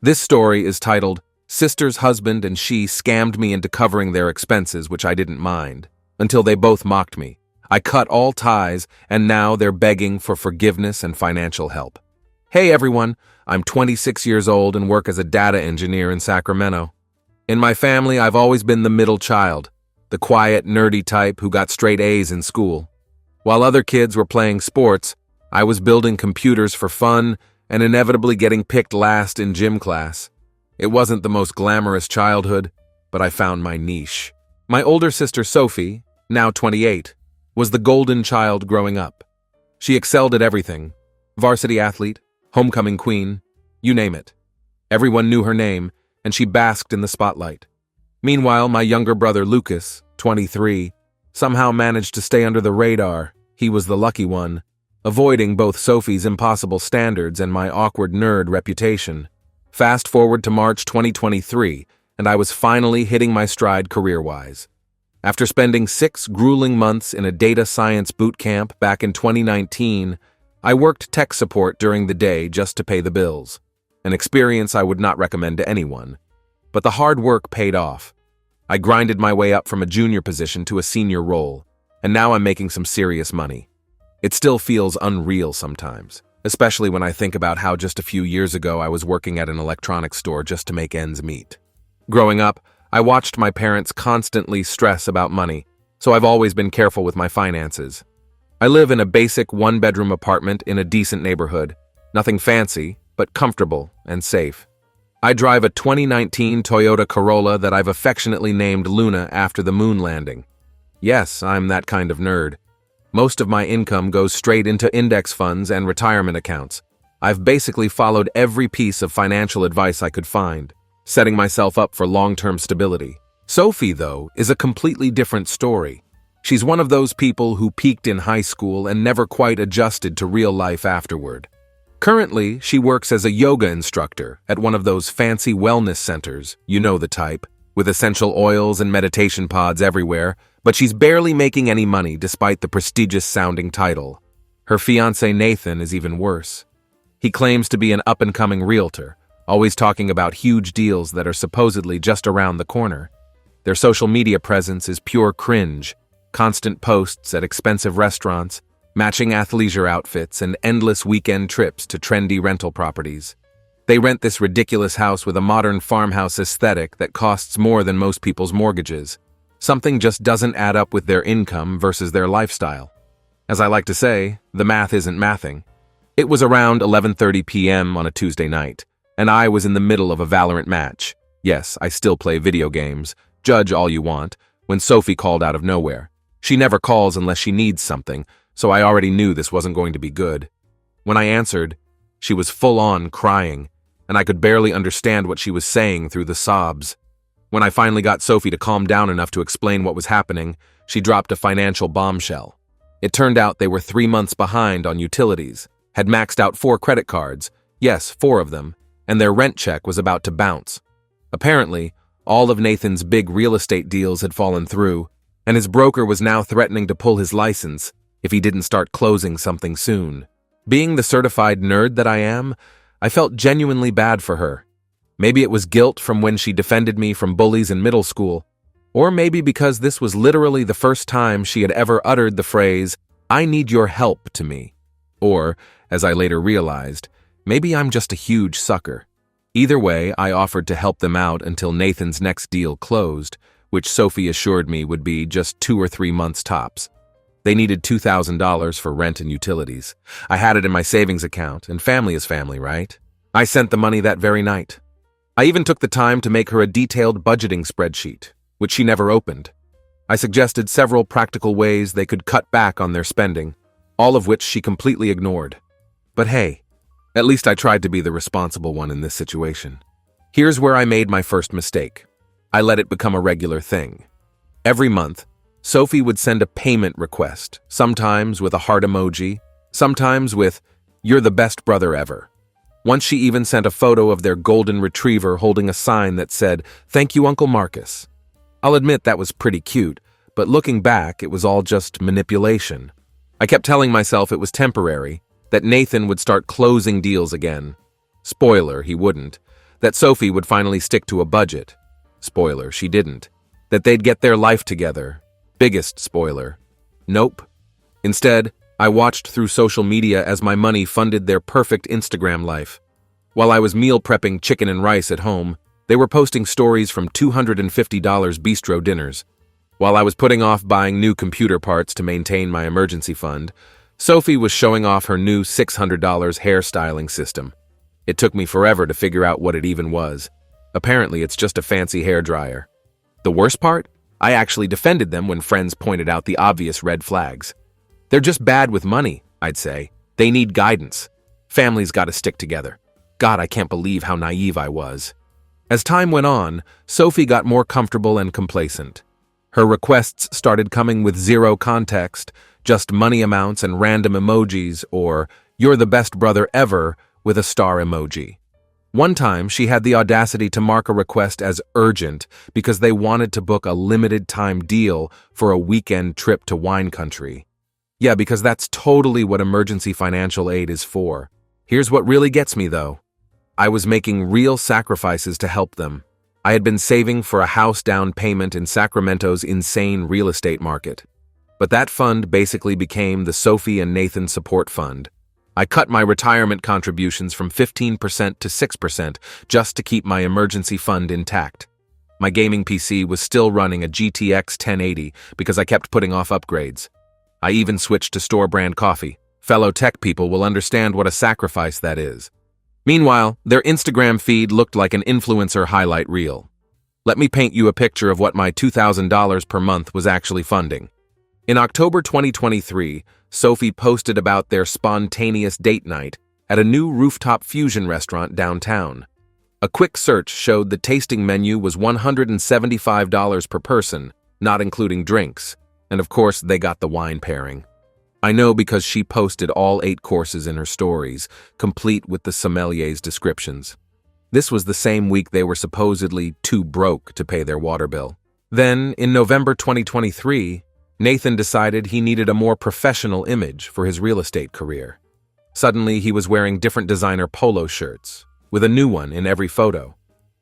This story is titled, Sister's Husband and She Scammed Me into Covering Their Expenses, which I didn't mind, until they both mocked me. I cut all ties, and now they're begging for forgiveness and financial help. Hey everyone, I'm 26 years old and work as a data engineer in Sacramento. In my family, I've always been the middle child, the quiet, nerdy type who got straight A's in school. While other kids were playing sports, I was building computers for fun and inevitably getting picked last in gym class. It wasn't the most glamorous childhood, but I found my niche. My older sister Sophie, now 28, was the golden child growing up. She excelled at everything: varsity athlete, homecoming queen, you name it. Everyone knew her name, and she basked in the spotlight. Meanwhile, my younger brother Lucas, 23, somehow managed to stay under the radar. He was the lucky one, avoiding both Sophie's impossible standards and my awkward nerd reputation. Fast forward to March 2023, and I was finally hitting my stride career-wise. After spending 6 grueling months in a data science boot camp back in 2019, I worked tech support during the day just to pay the bills, an experience I would not recommend to anyone. But the hard work paid off. I grinded my way up from a junior position to a senior role, and now I'm making some serious money. It still feels unreal sometimes, especially when I think about how just a few years ago I was working at an electronics store just to make ends meet. Growing up, I watched my parents constantly stress about money, so I've always been careful with my finances. I live in a basic one-bedroom apartment in a decent neighborhood. Nothing fancy, but comfortable and safe. I drive a 2019 Toyota Corolla that I've affectionately named Luna after the moon landing. Yes, I'm that kind of nerd. Most of my income goes straight into index funds and retirement accounts. I've basically followed every piece of financial advice I could find, setting myself up for long-term stability. Sophie, though, is a completely different story. She's one of those people who peaked in high school and never quite adjusted to real life afterward. Currently, she works as a yoga instructor at one of those fancy wellness centers, you know the type, with essential oils and meditation pods everywhere, but she's barely making any money despite the prestigious-sounding title. Her fiancé Nathan is even worse. He claims to be an up-and-coming realtor, always talking about huge deals that are supposedly just around the corner. Their social media presence is pure cringe. Constant posts at expensive restaurants, matching athleisure outfits, and endless weekend trips to trendy rental properties. They rent this ridiculous house with a modern farmhouse aesthetic that costs more than most people's mortgages. Something just doesn't add up with their income versus their lifestyle. As I like to say, the math isn't mathing. It was around 11:30 p.m. on a Tuesday night, and I was in the middle of a Valorant match. Yes, I still play video games, judge all you want, when Sophie called out of nowhere. She never calls unless she needs something, so I already knew this wasn't going to be good. When I answered, she was full-on crying, and I could barely understand what she was saying through the sobs. When I finally got Sophie to calm down enough to explain what was happening, she dropped a financial bombshell. It turned out they were 3 months behind on utilities, had maxed out 4 credit cards, yes, 4 of them, and their rent check was about to bounce. Apparently, all of Nathan's big real estate deals had fallen through, and his broker was now threatening to pull his license if he didn't start closing something soon. Being the certified nerd that I am, I felt genuinely bad for her. Maybe it was guilt from when she defended me from bullies in middle school, or maybe because this was literally the first time she had ever uttered the phrase, "I need your help," to me. Or, as I later realized, maybe I'm just a huge sucker. Either way, I offered to help them out until Nathan's next deal closed, which Sophie assured me would be just 2 or 3 months tops. They needed $2,000 for rent and utilities. I had it in my savings account, and family is family, right? I sent the money that very night. I even took the time to make her a detailed budgeting spreadsheet, which she never opened. I suggested several practical ways they could cut back on their spending, all of which she completely ignored. But hey, at least I tried to be the responsible one in this situation. Here's where I made my first mistake. I let it become a regular thing. Every month, Sophie would send a payment request, sometimes with a heart emoji, sometimes with, "You're the best brother ever." Once she even sent a photo of their golden retriever holding a sign that said, "Thank you, Uncle Marcus." I'll admit that was pretty cute, but looking back, it was all just manipulation. I kept telling myself it was temporary, that Nathan would start closing deals again. Spoiler, he wouldn't. That Sophie would finally stick to a budget. Spoiler, she didn't. That they'd get their life together. Biggest spoiler. Nope. Instead, I watched through social media as my money funded their perfect Instagram life. While I was meal prepping chicken and rice at home, they were posting stories from $250 bistro dinners. While I was putting off buying new computer parts to maintain my emergency fund, Sophie was showing off her new $600 hairstyling system. It took me forever to figure out what it even was. Apparently, it's just a fancy hairdryer. The worst part? I actually defended them when friends pointed out the obvious red flags. They're just bad with money, I'd say. They need guidance. Families gotta stick together. God, I can't believe how naive I was. As time went on, Sophie got more comfortable and complacent. Her requests started coming with zero context, just money amounts and random emojis, or "you're the best brother ever" with a star emoji. One time, she had the audacity to mark a request as urgent because they wanted to book a limited-time deal for a weekend trip to wine country. Yeah, because that's totally what emergency financial aid is for. Here's what really gets me, though. I was making real sacrifices to help them. I had been saving for a house down payment in Sacramento's insane real estate market. But that fund basically became the Sophie and Nathan Support Fund. I cut my retirement contributions from 15% to 6% just to keep my emergency fund intact. My gaming PC was still running a GTX 1080 because I kept putting off upgrades. I even switched to store-brand coffee. Fellow tech people will understand what a sacrifice that is. Meanwhile, their Instagram feed looked like an influencer highlight reel. Let me paint you a picture of what my $2,000 per month was actually funding. In October 2023, Sophie posted about their spontaneous date night at a new rooftop fusion restaurant downtown. A quick search showed the tasting menu was $175 per person, not including drinks, and of course they got the wine pairing. I know because she posted all 8 courses in her stories, complete with the sommelier's descriptions. This was the same week they were supposedly too broke to pay their water bill. Then, in November 2023, Nathan decided he needed a more professional image for his real estate career. Suddenly, he was wearing different designer polo shirts, with a new one in every photo.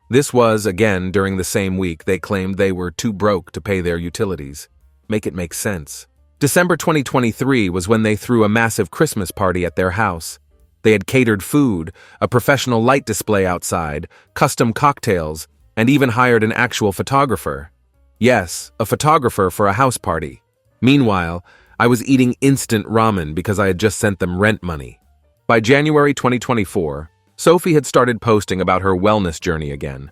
This was, again, during the same week they claimed they were too broke to pay their utilities. Make it make sense. December 2023 was when they threw a massive Christmas party at their house. They had catered food, a professional light display outside, custom cocktails, and even hired an actual photographer. Yes, a photographer for a house party. Meanwhile, I was eating instant ramen because I had just sent them rent money. By January 2024, Sophie had started posting about her wellness journey again.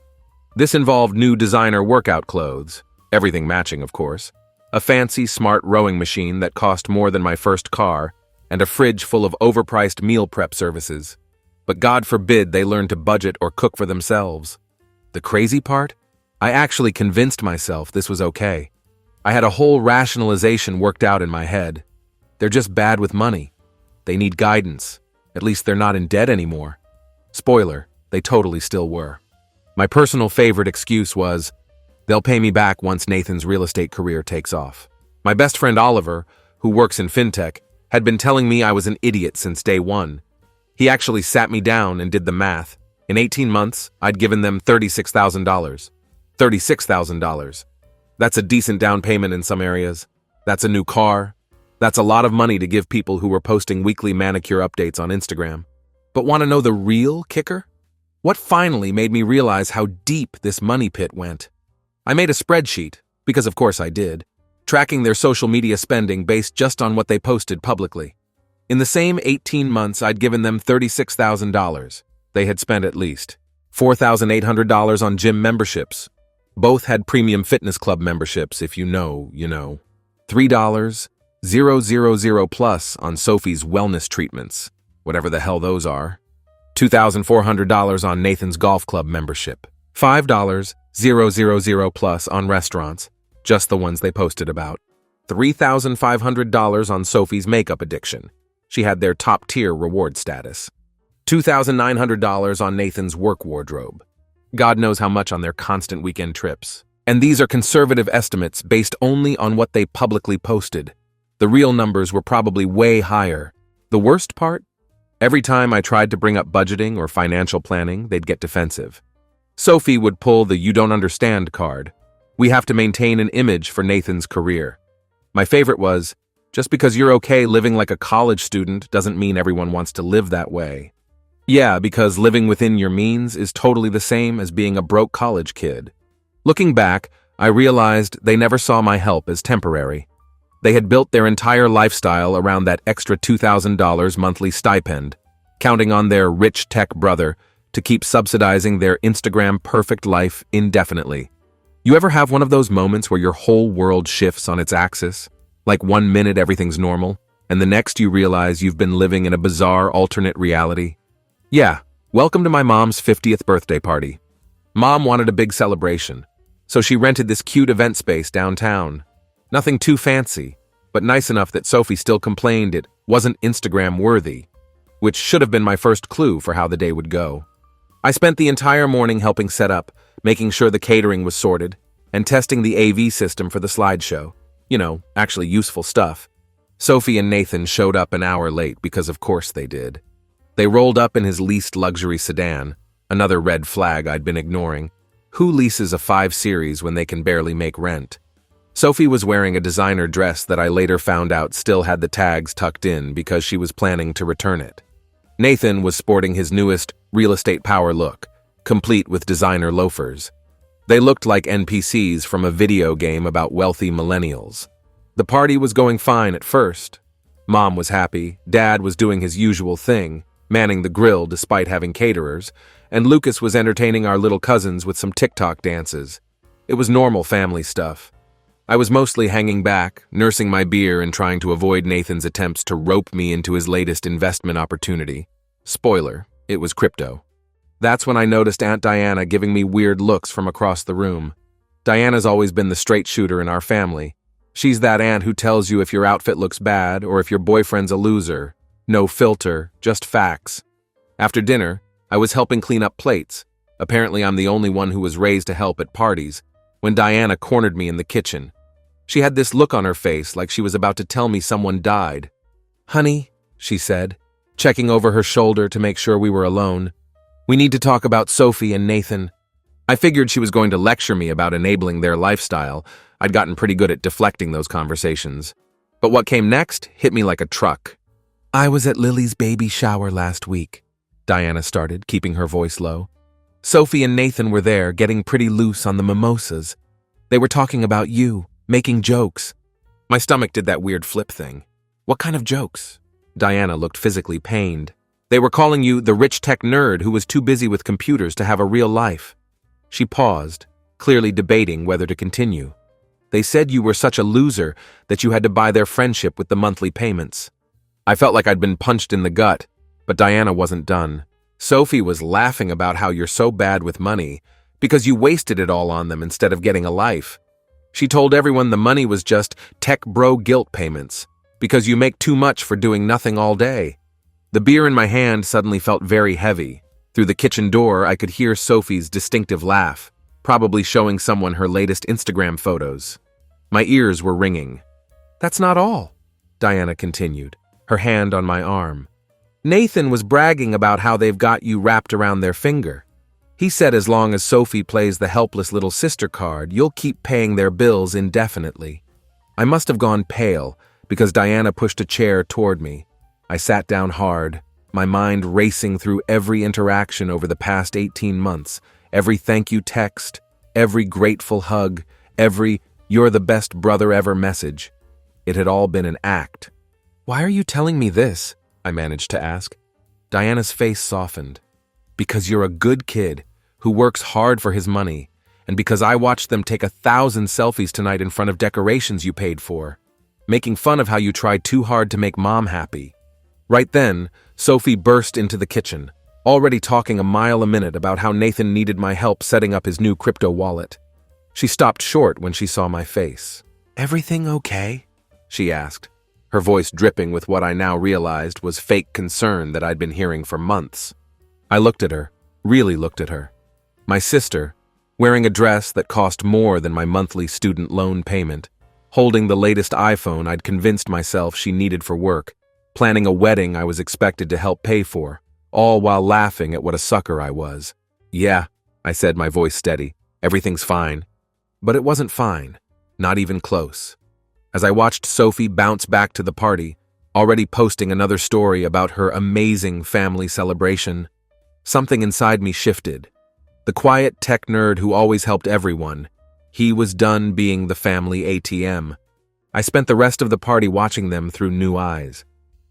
This involved new designer workout clothes, everything matching, of course, a fancy, smart rowing machine that cost more than my first car, and a fridge full of overpriced meal prep services. But God forbid they learn to budget or cook for themselves. The crazy part? I actually convinced myself this was okay. I had a whole rationalization worked out in my head. They're just bad with money. They need guidance. At least they're not in debt anymore. Spoiler, they totally still were. My personal favorite excuse was, they'll pay me back once Nathan's real estate career takes off. My best friend Oliver, who works in fintech, had been telling me I was an idiot since day one. He actually sat me down and did the math. In 18 months, I'd given them $36,000. $36,000. That's a decent down payment in some areas. That's a new car. That's a lot of money to give people who were posting weekly manicure updates on Instagram. But want to know the real kicker? What finally made me realize how deep this money pit went? I made a spreadsheet, because of course I did, tracking their social media spending based just on what they posted publicly. In the same 18 months, I'd given them $36,000. They had spent at least $4,800 on gym memberships. Both had premium fitness club memberships, if you know, you know. $3,000 plus on Sophie's wellness treatments, whatever the hell those are. $2,400 on Nathan's golf club membership. $5,000 plus on restaurants, just the ones they posted about. $3,500 on Sophie's makeup addiction. She had their top-tier reward status. $2,900 on Nathan's work wardrobe. God knows how much on their constant weekend trips. And these are conservative estimates based only on what they publicly posted. The real numbers were probably way higher. The worst part? Every time I tried to bring up budgeting or financial planning, they'd get defensive. Sophie would pull the "you don't understand" card. We have to maintain an image for Nathan's career. My favorite was, just because you're okay living like a college student doesn't mean everyone wants to live that way. Yeah, because living within your means is totally the same as being a broke college kid. Looking back, I realized they never saw my help as temporary. They had built their entire lifestyle around that extra $2,000 monthly stipend, counting on their rich tech brother to keep subsidizing their Instagram perfect life indefinitely. You ever have one of those moments where your whole world shifts on its axis? Like 1 minute everything's normal, and the next you realize you've been living in a bizarre alternate reality? Yeah, welcome to my mom's 50th birthday party. Mom wanted a big celebration, so she rented this cute event space downtown. Nothing too fancy, but nice enough that Sophie still complained it wasn't Instagram worthy, which should have been my first clue for how the day would go. I spent the entire morning helping set up, making sure the catering was sorted, and testing the AV system for the slideshow. Actually useful stuff. Sophie and Nathan showed up an hour late because of course they did. They rolled up in his leased luxury sedan, another red flag I'd been ignoring. Who leases a 5 Series when they can barely make rent? Sophie was wearing a designer dress that I later found out still had the tags tucked in because she was planning to return it. Nathan was sporting his newest real estate power look, complete with designer loafers. They looked like NPCs from a video game about wealthy millennials. The party was going fine at first. Mom was happy, Dad was doing his usual thing, manning the grill despite having caterers, and Lucas was entertaining our little cousins with some TikTok dances. It was normal family stuff. I was mostly hanging back, nursing my beer and trying to avoid Nathan's attempts to rope me into his latest investment opportunity. Spoiler, it was crypto. That's when I noticed Aunt Diana giving me weird looks from across the room. Diana's always been the straight shooter in our family. She's that aunt who tells you if your outfit looks bad or if your boyfriend's a loser. No filter, just facts. After dinner, I was helping clean up plates. Apparently I'm the only one who was raised to help at parties, when Diana cornered me in the kitchen. She had this look on her face like she was about to tell me someone died. "Honey," she said, checking over her shoulder to make sure we were alone, "we need to talk about Sophie and Nathan." I figured she was going to lecture me about enabling their lifestyle. I'd gotten pretty good at deflecting those conversations. But what came next hit me like a truck. "I was at Lily's baby shower last week," Diana started, keeping her voice low. "Sophie and Nathan were there, getting pretty loose on the mimosas. They were talking about you, making jokes." My stomach did that weird flip thing. "What kind of jokes?" Diana looked physically pained. "They were calling you the rich tech nerd who was too busy with computers to have a real life." She paused, clearly debating whether to continue. "They said you were such a loser that you had to buy their friendship with the monthly payments." I felt like I'd been punched in the gut, but Diana wasn't done. "Sophie was laughing about how you're so bad with money because you wasted it all on them instead of getting a life. She told everyone the money was just tech bro guilt payments because you make too much for doing nothing all day." The beer in my hand suddenly felt very heavy. Through the kitchen door, I could hear Sophie's distinctive laugh, probably showing someone her latest Instagram photos. My ears were ringing. "That's not all," Diana continued, her hand on my arm. "Nathan was bragging about how they've got you wrapped around their finger. He said as long as Sophie plays the helpless little sister card, you'll keep paying their bills indefinitely." I must have gone pale because Diana pushed a chair toward me. I sat down hard, my mind racing through every interaction over the past 18 months, every thank you text, every grateful hug, every "you're the best brother ever" message. It had all been an act. "Why are you telling me this?" I managed to ask. Diana's face softened. "Because you're a good kid who works hard for his money, and because I watched them take 1,000 selfies tonight in front of decorations you paid for, making fun of how you tried too hard to make Mom happy." Right then, Sophie burst into the kitchen, already talking a mile a minute about how Nathan needed my help setting up his new crypto wallet. She stopped short when she saw my face. "Everything okay?" she asked, her voice dripping with what I now realized was fake concern that I'd been hearing for months. I looked at her, really looked at her. My sister, wearing a dress that cost more than my monthly student loan payment, holding the latest iPhone I'd convinced myself she needed for work, planning a wedding I was expected to help pay for, all while laughing at what a sucker I was. Yeah, I said, my voice steady. Everything's fine. But it wasn't fine. Not even close. As I watched Sophie bounce back to the party, already posting another story about her amazing family celebration, something inside me shifted. The quiet tech nerd who always helped everyone, he was done being the family ATM. I spent the rest of the party watching them through new eyes.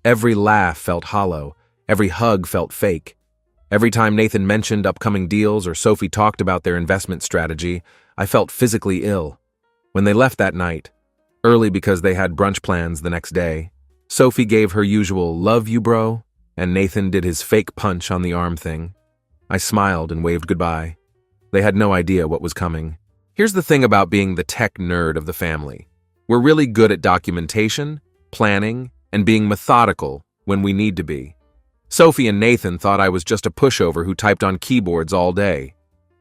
Every laugh felt hollow. Every hug felt fake. Every time Nathan mentioned upcoming deals or Sophie talked about their investment strategy, I felt physically ill. When they left that night, early because they had brunch plans the next day, Sophie gave her usual "love you, bro," and Nathan did his fake punch on the arm thing. I smiled and waved goodbye. They had no idea what was coming. Here's the thing about being the tech nerd of the family. We're really good at documentation, planning, and being methodical when we need to be. Sophie and Nathan thought I was just a pushover who typed on keyboards all day.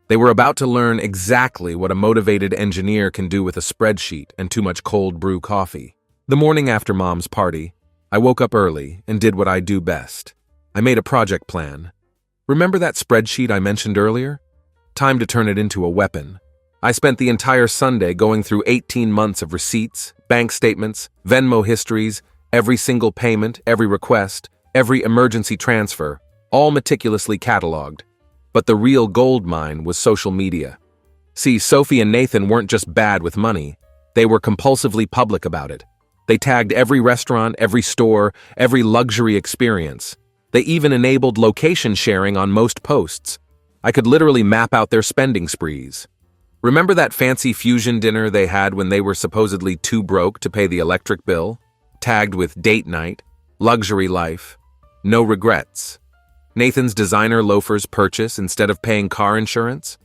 They were about to learn exactly what a motivated engineer can do with a spreadsheet and too much cold brew coffee. The morning after Mom's party, I woke up early and did what I do best. I made a project plan. Remember that spreadsheet I mentioned earlier? Time to turn it into a weapon. I spent the entire Sunday going through 18 months of receipts, bank statements, Venmo histories, every single payment, every request, every emergency transfer, all meticulously cataloged. But the real gold mine was social media. See, Sophie and Nathan weren't just bad with money. They were compulsively public about it. They tagged every restaurant, every store, every luxury experience. They even enabled location sharing on most posts. I could literally map out their spending sprees. Remember that fancy fusion dinner they had when they were supposedly too broke to pay the electric bill? Tagged with date night, luxury life, no regrets. Nathan's designer loafers purchase instead of paying car insurance?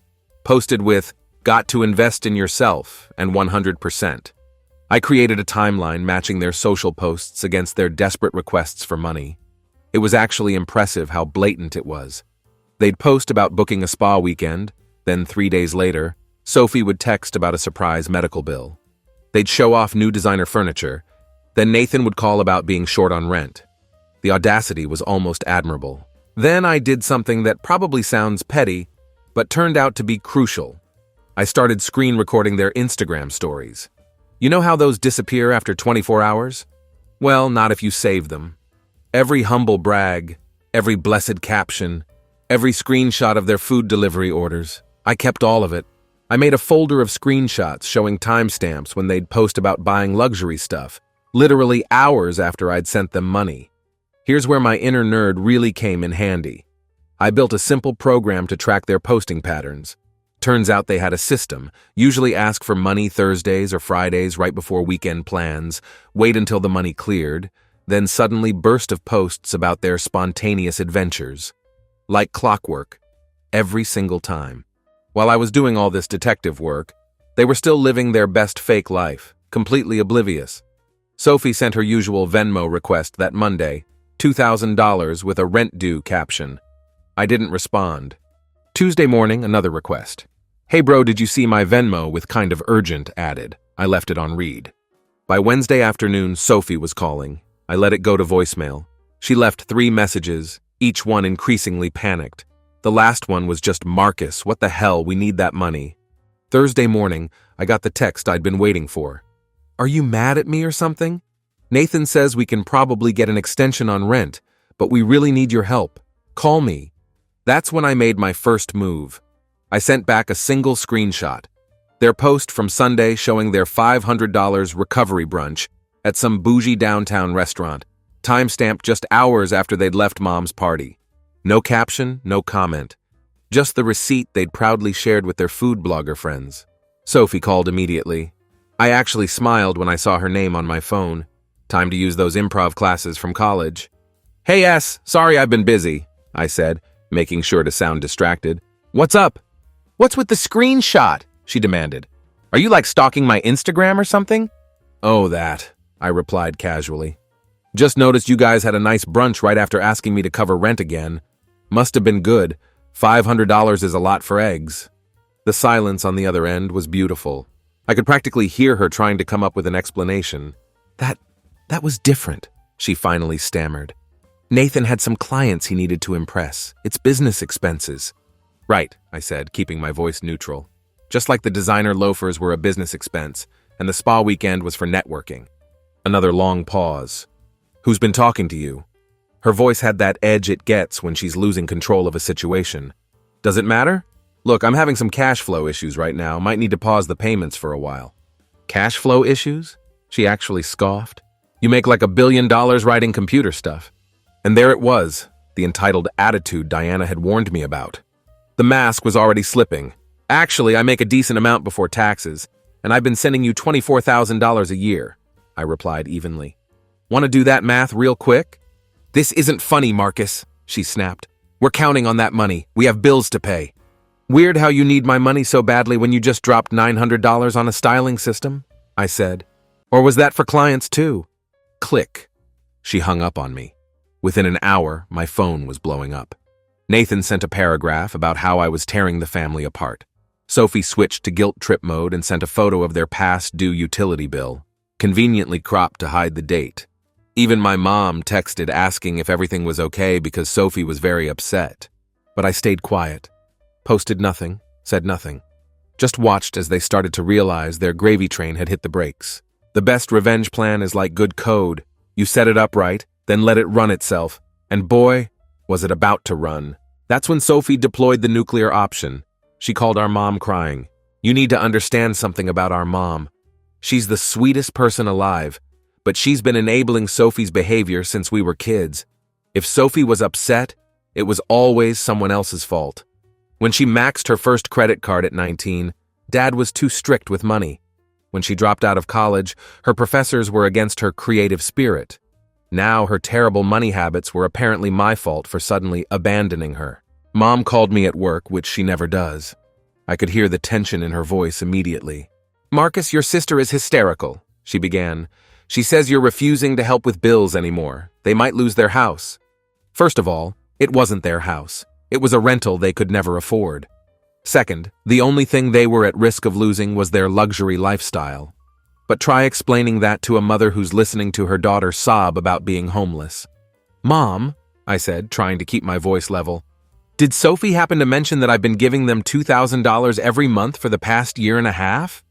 Posted with, "Got to invest in yourself," and 100%. I created a timeline matching their social posts against their desperate requests for money. It was actually impressive how blatant it was. They'd post about booking a spa weekend, then 3 days later, Sophie would text about a surprise medical bill. They'd show off new designer furniture, then Nathan would call about being short on rent. The audacity was almost admirable. Then I did something that probably sounds petty, but turned out to be crucial. I started screen recording their Instagram stories. You know how those disappear after 24 hours? Well, not if you save them. Every humble brag, every blessed caption, every screenshot of their food delivery orders. I kept all of it. I made a folder of screenshots showing timestamps when they'd post about buying luxury stuff, literally hours after I'd sent them money. Here's where my inner nerd really came in handy. I built a simple program to track their posting patterns. Turns out they had a system, usually ask for money Thursdays or Fridays right before weekend plans, wait until the money cleared, then suddenly burst of posts about their spontaneous adventures. Like clockwork, every single time. While I was doing all this detective work, they were still living their best fake life, completely oblivious. Sophie sent her usual Venmo request that Monday, $2,000 with a rent due caption. I didn't respond. Tuesday morning, another request. Hey bro, did you see my Venmo with kind of urgent added? I left it on read. By Wednesday afternoon, Sophie was calling. I let it go to voicemail. She left 3 messages, each one increasingly panicked. The last one was just, "Marcus, what the hell, we need that money." Thursday morning, I got the text I'd been waiting for. "Are you mad at me or something? Nathan says we can probably get an extension on rent, but we really need your help. Call me." That's when I made my first move. I sent back a single screenshot. Their post from Sunday showing their $500 recovery brunch at some bougie downtown restaurant, timestamped just hours after they'd left Mom's party. No caption, no comment. Just the receipt they'd proudly shared with their food blogger friends. Sophie called immediately. I actually smiled when I saw her name on my phone. Time to use those improv classes from college. "Hey S, sorry I've been busy," I said, making sure to sound distracted. "What's up?" "What's with the screenshot?" she demanded. "Are you like stalking my Instagram or something?" "Oh, that," I replied casually. "Just noticed you guys had a nice brunch right after asking me to cover rent again. Must have been good. $500 is a lot for eggs." The silence on the other end was beautiful. I could practically hear her trying to come up with an explanation. That was different," she finally stammered. "Nathan had some clients he needed to impress. It's business expenses." Right, I said, keeping my voice neutral. Just like the designer loafers were a business expense, and the spa weekend was for networking. Another long pause. Who's been talking to you? Her voice had that edge it gets when she's losing control of a situation. Does it matter? Look, I'm having some cash flow issues right now. Might need to pause the payments for a while. Cash flow issues? She actually scoffed. You make like $1 billion writing computer stuff. And there it was, the entitled attitude Diana had warned me about. The mask was already slipping. Actually, I make a decent amount before taxes, and I've been sending you $24,000 a year, I replied evenly. Want to do that math real quick? This isn't funny, Marcus, she snapped. We're counting on that money. We have bills to pay. Weird how you need my money so badly when you just dropped $900 on a styling system, I said. Or was that for clients too? Click. She hung up on me. Within an hour, my phone was blowing up. Nathan sent a paragraph about how I was tearing the family apart. Sophie switched to guilt trip mode and sent a photo of their past due utility bill, conveniently cropped to hide the date. Even my mom texted asking if everything was okay because Sophie was very upset. But I stayed quiet. Posted nothing, said nothing. Just watched as they started to realize their gravy train had hit the brakes. The best revenge plan is like good code. You set it up right, then let it run itself. And boy, was it about to run. That's when Sophie deployed the nuclear option. She called our mom crying. You need to understand something about our mom. She's the sweetest person alive, but she's been enabling Sophie's behavior since we were kids. If Sophie was upset, it was always someone else's fault. When she maxed her first credit card at 19, Dad was too strict with money. When she dropped out of college, her professors were against her creative spirit. Now her terrible money habits were apparently my fault for suddenly abandoning her. Mom called me at work, which she never does. I could hear the tension in her voice immediately. Marcus, your sister is hysterical, she began. She says you're refusing to help with bills anymore. They might lose their house. First of all, it wasn't their house. It was a rental they could never afford. Second, the only thing they were at risk of losing was their luxury lifestyle. But try explaining that to a mother who's listening to her daughter sob about being homeless. Mom, I said, trying to keep my voice level, did Sophie happen to mention that I've been giving them $2,000 every month for the past year and a half?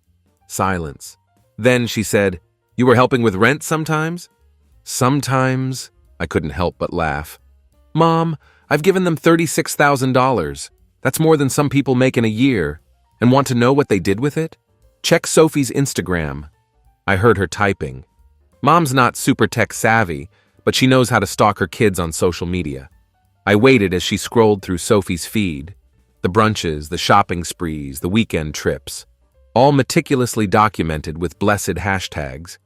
Silence. Then she said, You were helping with rent sometimes? Sometimes, I couldn't help but laugh. Mom, I've given them $36,000. That's more than some people make in a year. And want to know what they did with it? Check Sophie's Instagram. I heard her typing. Mom's not super tech savvy, but she knows how to stalk her kids on social media. I waited as she scrolled through Sophie's feed. The brunches, the shopping sprees, the weekend trips. All meticulously documented with blessed hashtags.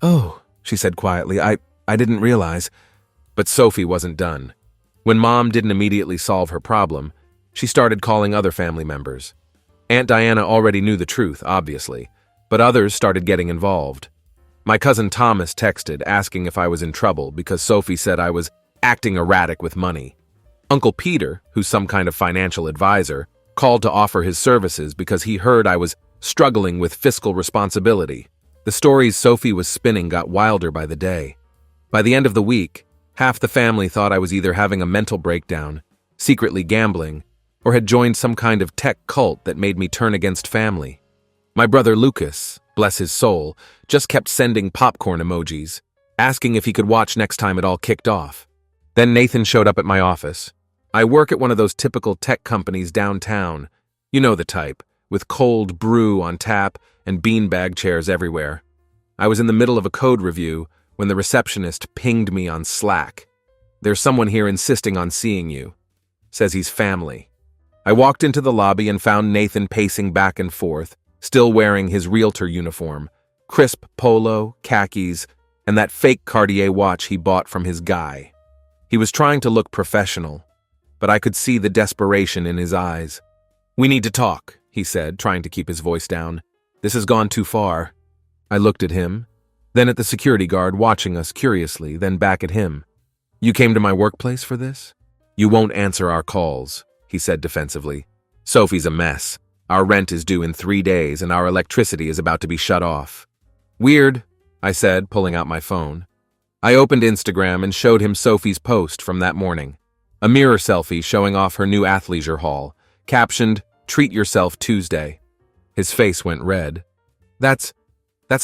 Oh, she said quietly, I didn't realize. But Sophie wasn't done. When Mom didn't immediately solve her problem, she started calling other family members. Aunt Diana already knew the truth, obviously, but others started getting involved. My cousin Thomas texted asking if I was in trouble because Sophie said I was acting erratic with money. Uncle Peter, who's some kind of financial advisor, called to offer his services because he heard I was struggling with fiscal responsibility. The stories Sophie was spinning got wilder by the day. By the end of the week, half the family thought I was either having a mental breakdown, secretly gambling, or had joined some kind of tech cult that made me turn against family. My brother Lucas, bless his soul, just kept sending popcorn emojis, asking if he could watch next time it all kicked off. Then Nathan showed up at my office. I work at one of those typical tech companies downtown. You know the type, with cold brew on tap and beanbag chairs everywhere. I was in the middle of a code review when the receptionist pinged me on Slack. There's someone here insisting on seeing you. Says he's family. I walked into the lobby and found Nathan pacing back and forth, still wearing his realtor uniform, crisp polo, khakis, and that fake Cartier watch he bought from his guy. He was trying to look professional, but I could see the desperation in his eyes. We need to talk, he said, trying to keep his voice down. This has gone too far. I looked at him, then at the security guard watching us curiously, then back at him. You came to my workplace for this? You won't answer our calls, he said defensively. Sophie's a mess. Our rent is due in 3 days and our electricity is about to be shut off. Weird, I said, pulling out my phone. I opened Instagram and showed him Sophie's post from that morning. A mirror selfie showing off her new athleisure haul, Captioned, "Treat Yourself Tuesday." His face went red. That's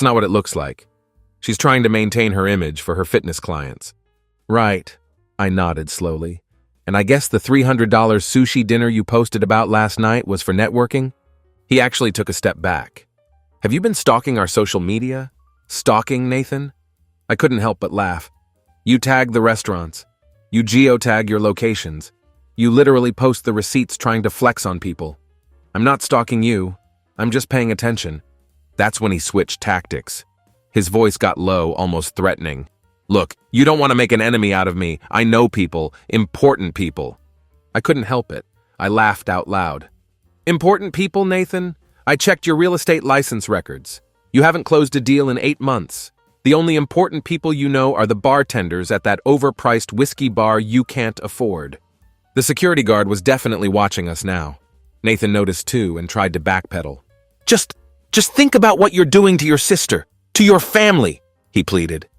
not what it looks like. She's trying to maintain her image for her fitness clients. Right, I nodded slowly. And I guess the $300 sushi dinner you posted about last night was for networking? He actually took a step back. Have you been stalking our social media? Stalking, Nathan? I couldn't help but laugh. You tag the restaurants. You geotag your locations. You literally post the receipts trying to flex on people. I'm not stalking you. I'm just paying attention. That's when he switched tactics. His voice got low, almost threatening. Look, you don't want to make an enemy out of me. I know people, important people. I couldn't help it. I laughed out loud. Important people, Nathan? I checked your real estate license records. You haven't closed a deal in 8 months. The only important people you know are the bartenders at that overpriced whiskey bar you can't afford. The security guard was definitely watching us now. Nathan noticed too and tried to backpedal. Just think about what you're doing to your sister, to your family, he pleaded.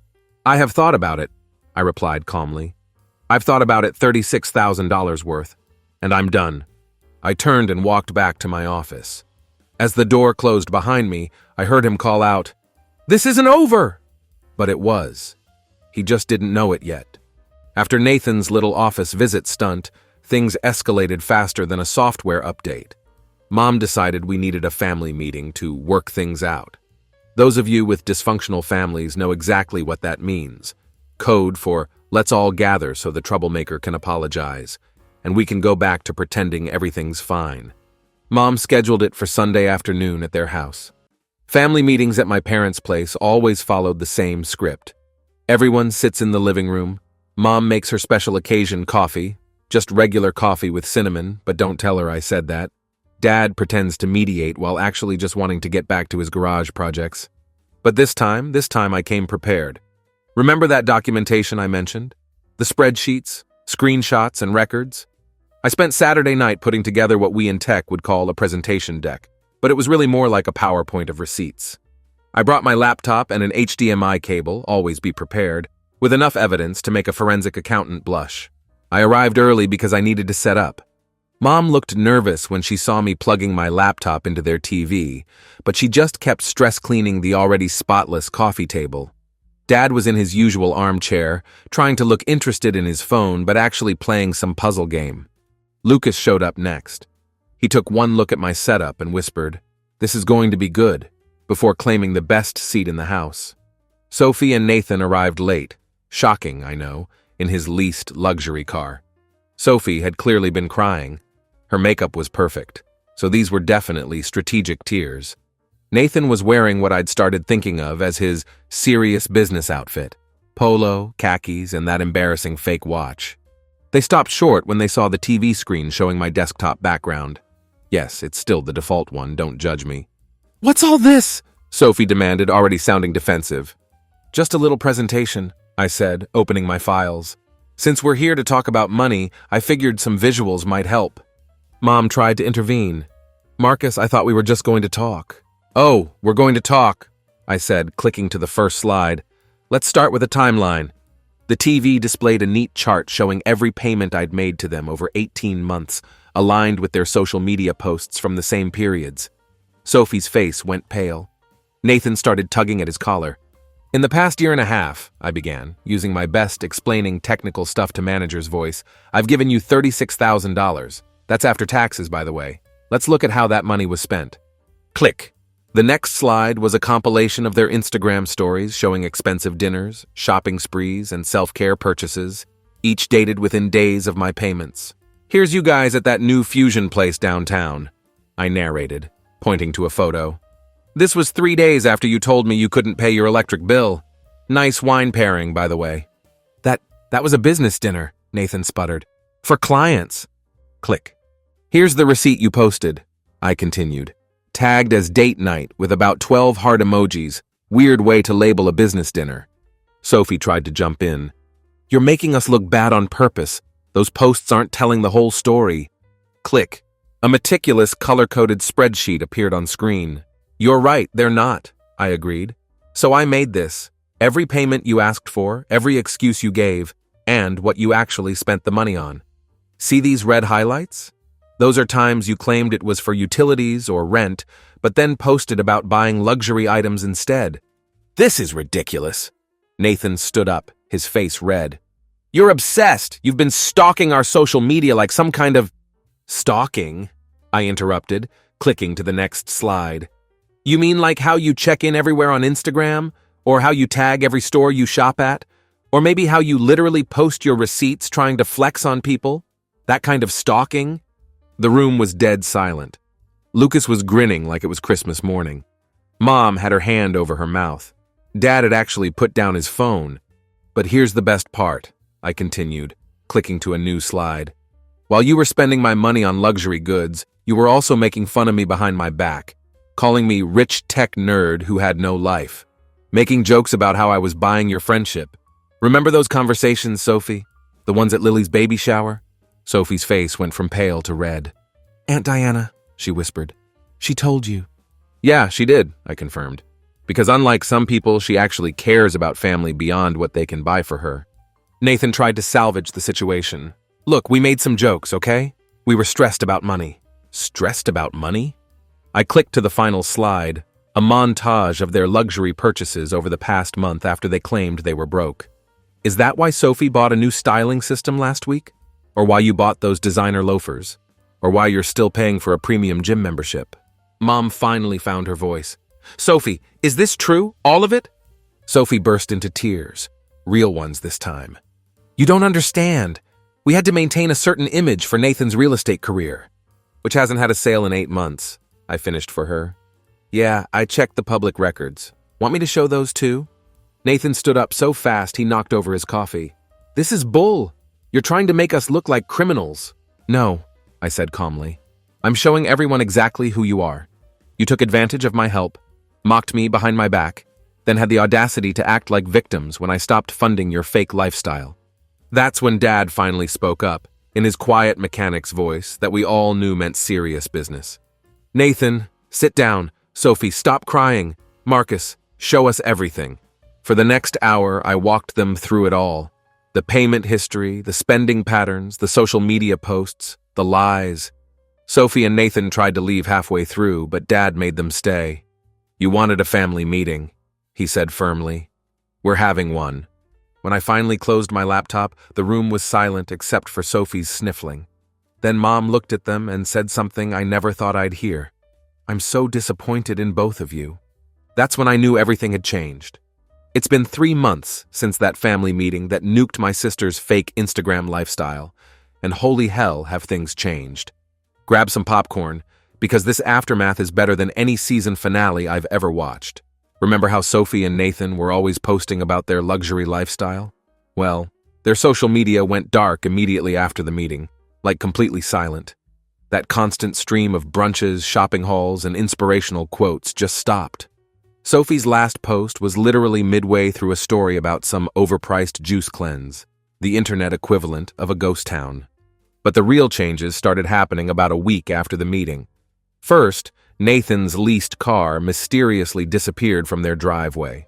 I have thought about it, I replied calmly. I've thought about it $36,000 worth, and I'm done. I turned and walked back to my office. As the door closed behind me, I heard him call out, "This isn't over!" But it was. He just didn't know it yet. After Nathan's little office visit stunt, things escalated faster than a software update. Mom decided we needed a family meeting to work things out. Those of you with dysfunctional families know exactly what that means. Code for let's all gather so the troublemaker can apologize, and we can go back to pretending everything's fine. Mom scheduled it for Sunday afternoon at their house. Family meetings at my parents' place always followed the same script. Everyone sits in the living room. Mom makes her special occasion coffee, just regular coffee with cinnamon, but don't tell her I said that. Dad pretends to mediate while actually just wanting to get back to his garage projects. But this time I came prepared. Remember that documentation I mentioned? The spreadsheets, screenshots, and records? I spent Saturday night putting together what we in tech would call a presentation deck, but it was really more like a PowerPoint of receipts. I brought my laptop and an HDMI cable, always be prepared, with enough evidence to make a forensic accountant blush. I arrived early because I needed to set up. Mom looked nervous when she saw me plugging my laptop into their TV, but she just kept stress cleaning the already spotless coffee table. Dad was in his usual armchair, trying to look interested in his phone but actually playing some puzzle game. Lucas showed up next. He took one look at my setup and whispered, "This is going to be good," before claiming the best seat in the house. Sophie and Nathan arrived late, shocking, I know, in his leased luxury car. Sophie had clearly been crying. Her makeup was perfect, so these were definitely strategic tears. Nathan was wearing what I'd started thinking of as his serious business outfit: polo, khakis, and that embarrassing fake watch. They stopped short when they saw the TV screen showing my desktop background. Yes, it's still the default one, don't judge me. "What's all this?" Sophie demanded, already sounding defensive. "Just a little presentation," I said, opening my files. "Since we're here to talk about money, I figured some visuals might help." Mom tried to intervene. "Marcus, I thought we were just going to talk." "Oh, we're going to talk," I said, clicking to the first slide. "Let's start with a timeline." The TV displayed a neat chart showing every payment I'd made to them over 18 months, aligned with their social media posts from the same periods. Sophie's face went pale. Nathan started tugging at his collar. "In the past year and a half," I began, using my best explaining technical stuff to manager's voice, "I've given you $36,000. That's after taxes, by the way. Let's look at how that money was spent." Click. The next slide was a compilation of their Instagram stories showing expensive dinners, shopping sprees, and self-care purchases, each dated within days of my payments. "Here's you guys at that new fusion place downtown," I narrated, pointing to a photo. "This was 3 days after you told me you couldn't pay your electric bill. Nice wine pairing, by the way." That was a business dinner," Nathan sputtered. "For clients." Click. "Here's the receipt you posted," I continued, tagged as date night with about 12 heart emojis. Weird way to label a business dinner. Sophie tried to jump in. "You're making us look bad on purpose. Those posts aren't telling the whole story." Click. A meticulous color-coded spreadsheet appeared on screen. "You're right, they're not," I agreed. "So I made this. Every payment you asked for, every excuse you gave, and what you actually spent the money on. See these red highlights? Those are times you claimed it was for utilities or rent, but then posted about buying luxury items instead. This is ridiculous. Nathan stood up, his face red. You're obsessed. You've been stalking our social media like some kind of... Stalking? I interrupted, clicking to the next slide. You mean like how you check in everywhere on Instagram? Or how you tag every store you shop at? Or maybe how you literally post your receipts trying to flex on people? That kind of stalking? The room was dead silent. Lucas was grinning like it was Christmas morning. Mom had her hand over her mouth. Dad had actually put down his phone. But here's the best part, I continued, clicking to a new slide. While you were spending my money on luxury goods, you were also making fun of me behind my back, calling me rich tech nerd who had no life, making jokes about how I was buying your friendship. Remember those conversations, Sophie? The ones at Lily's baby shower? Sophie's face went from pale to red. Aunt Diana, she whispered. She told you. Yeah, she did, I confirmed. Because unlike some people, she actually cares about family beyond what they can buy for her. Nathan tried to salvage the situation. Look, we made some jokes, okay? We were stressed about money. Stressed about money? I clicked to the final slide, a montage of their luxury purchases over the past month after they claimed they were broke. Is that why Sophie bought a new styling system last week? Or why you bought those designer loafers? Or why you're still paying for a premium gym membership? Mom finally found her voice. Sophie, is this true? All of it? Sophie burst into tears, real ones this time. You don't understand. We had to maintain a certain image for Nathan's real estate career, which hasn't had a sale in 8 months, I finished for her. Yeah, I checked the public records. Want me to show those too? Nathan stood up so fast he knocked over his coffee. This is bull. You're trying to make us look like criminals. No, I said calmly. I'm showing everyone exactly who you are. You took advantage of my help, mocked me behind my back, then had the audacity to act like victims when I stopped funding your fake lifestyle. That's when Dad finally spoke up, in his quiet mechanic's voice that we all knew meant serious business. Nathan, sit down. Sophie, stop crying. Marcus, show us everything. For the next hour, I walked them through it all. The payment history, the spending patterns, the social media posts, the lies. Sophie and Nathan tried to leave halfway through, but Dad made them stay. You wanted a family meeting, he said firmly. We're having one. When I finally closed my laptop, the room was silent except for Sophie's sniffling. Then Mom looked at them and said something I never thought I'd hear. I'm so disappointed in both of you. That's when I knew everything had changed. It's been 3 months since that family meeting that nuked my sister's fake Instagram lifestyle, and holy hell have things changed. Grab some popcorn, because this aftermath is better than any season finale I've ever watched. Remember how Sophie and Nathan were always posting about their luxury lifestyle? Well, their social media went dark immediately after the meeting, like completely silent. That constant stream of brunches, shopping hauls, and inspirational quotes just stopped. Sophie's last post was literally midway through a story about some overpriced juice cleanse, the internet equivalent of a ghost town. But the real changes started happening about a week after the meeting. First, Nathan's leased car mysteriously disappeared from their driveway.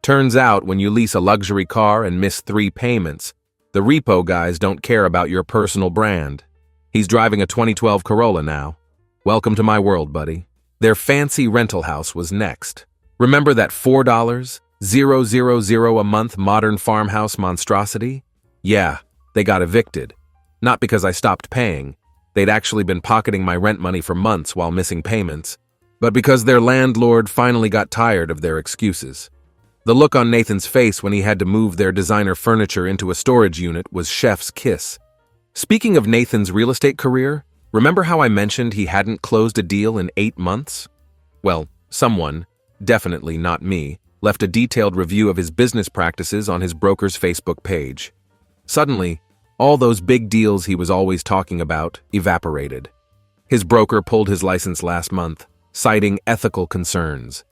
Turns out when you lease a luxury car and miss 3 payments, the repo guys don't care about your personal brand. He's driving a 2012 Corolla now. Welcome to my world, buddy. Their fancy rental house was next. Remember that $4,000 a month modern farmhouse monstrosity? Yeah, they got evicted. Not because I stopped paying. They'd actually been pocketing my rent money for months while missing payments, but because their landlord finally got tired of their excuses. The look on Nathan's face when he had to move their designer furniture into a storage unit was chef's kiss. Speaking of Nathan's real estate career, remember how I mentioned he hadn't closed a deal in 8 months? Well, someone, definitely not me, left a detailed review of his business practices on his broker's Facebook page. Suddenly, all those big deals he was always talking about evaporated. His broker pulled his license last month, citing ethical concerns.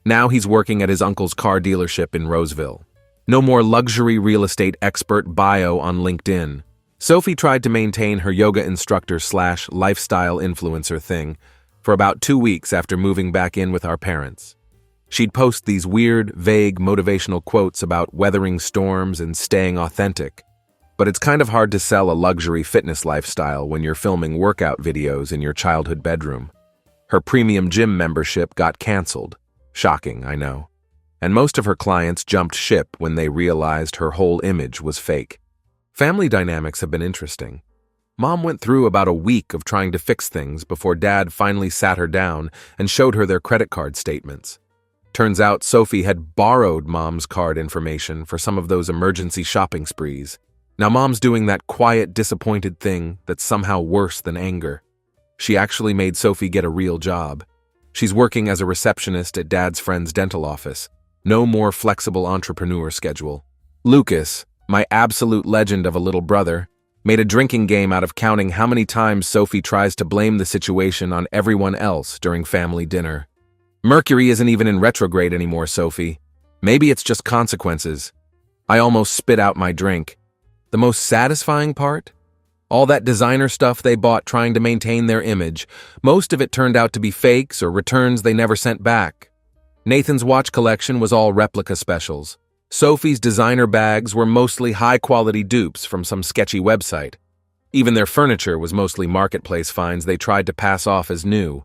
Now he's working at his uncle's car dealership in Roseville. No more luxury real estate expert bio on LinkedIn. Sophie tried to maintain her yoga instructor/lifestyle influencer thing for about 2 weeks after moving back in with our parents. She'd post these weird, vague motivational quotes about weathering storms and staying authentic. but it's kind of hard to sell a luxury fitness lifestyle when you're filming workout videos in your childhood bedroom. Her premium gym membership got canceled. Shocking, I know. And most of her clients jumped ship when they realized her whole image was fake. Family dynamics have been interesting. Mom went through about a week of trying to fix things before Dad finally sat her down and showed her their credit card statements. Turns out Sophie had borrowed Mom's card information for some of those emergency shopping sprees. Now Mom's doing that quiet, disappointed thing that's somehow worse than anger. She actually made Sophie get a real job. She's working as a receptionist at Dad's friend's dental office. No more flexible entrepreneur schedule. Lucas, my absolute legend of a little brother, made a drinking game out of counting how many times Sophie tries to blame the situation on everyone else during family dinner. Mercury isn't even in retrograde anymore, Sophie. Maybe it's just consequences. I almost spit out my drink. The most satisfying part? All that designer stuff they bought trying to maintain their image, most of it turned out to be fakes or returns they never sent back. Nathan's watch collection was all replica specials. Sophie's designer bags were mostly high-quality dupes from some sketchy website. Even their furniture was mostly marketplace finds they tried to pass off as new.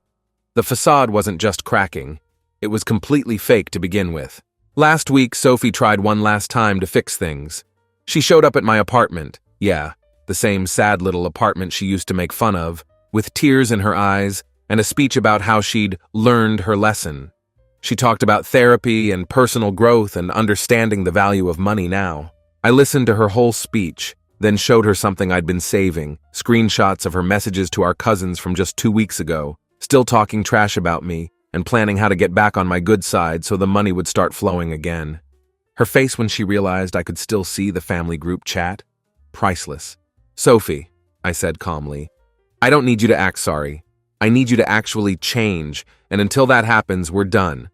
The facade wasn't just cracking. It was completely fake to begin with. Last week, Sophie tried one last time to fix things. She showed up at my apartment. Yeah, the same sad little apartment she used to make fun of, with tears in her eyes and a speech about how she'd learned her lesson. She talked about therapy and personal growth and understanding the value of money now. I listened to her whole speech, then showed her something I'd been saving, screenshots of her messages to our cousins from just 2 weeks ago, still talking trash about me and planning how to get back on my good side so the money would start flowing again. Her face when she realized I could still see the family group chat? Priceless. Sophie, I said calmly, I don't need you to act sorry. I need you to actually change, and until that happens, we're done.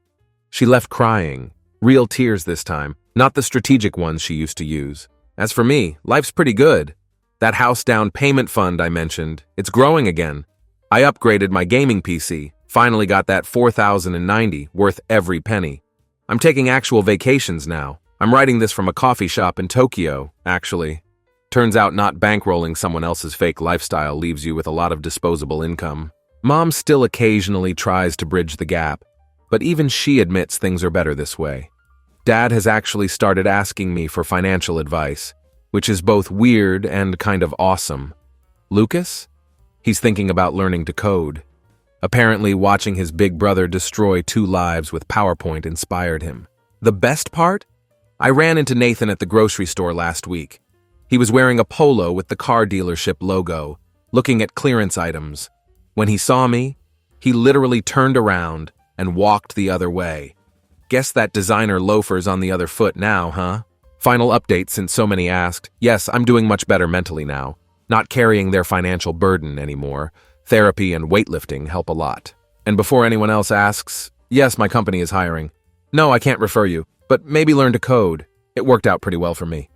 She left crying, real tears this time, not the strategic ones she used to use. As for me, life's pretty good. That house down payment fund I mentioned, it's growing again. I upgraded my gaming PC, finally got that 4,090, worth every penny. I'm taking actual vacations now. I'm writing this from a coffee shop in Tokyo, actually. Turns out not bankrolling someone else's fake lifestyle leaves you with a lot of disposable income. Mom still occasionally tries to bridge the gap, but even she admits things are better this way. Dad has actually started asking me for financial advice, which is both weird and kind of awesome. Lucas? He's thinking about learning to code. Apparently, watching his big brother destroy 2 lives with PowerPoint inspired him. The best part? I ran into Nathan at the grocery store last week. He was wearing a polo with the car dealership logo, looking at clearance items. When he saw me, he literally turned around and walked the other way. Guess that designer loafer's on the other foot now, huh? Final update since so many asked. Yes, I'm doing much better mentally now. Not carrying their financial burden anymore. Therapy and weightlifting help a lot. And before anyone else asks, yes, my company is hiring. No, I can't refer you, but maybe learn to code. It worked out pretty well for me.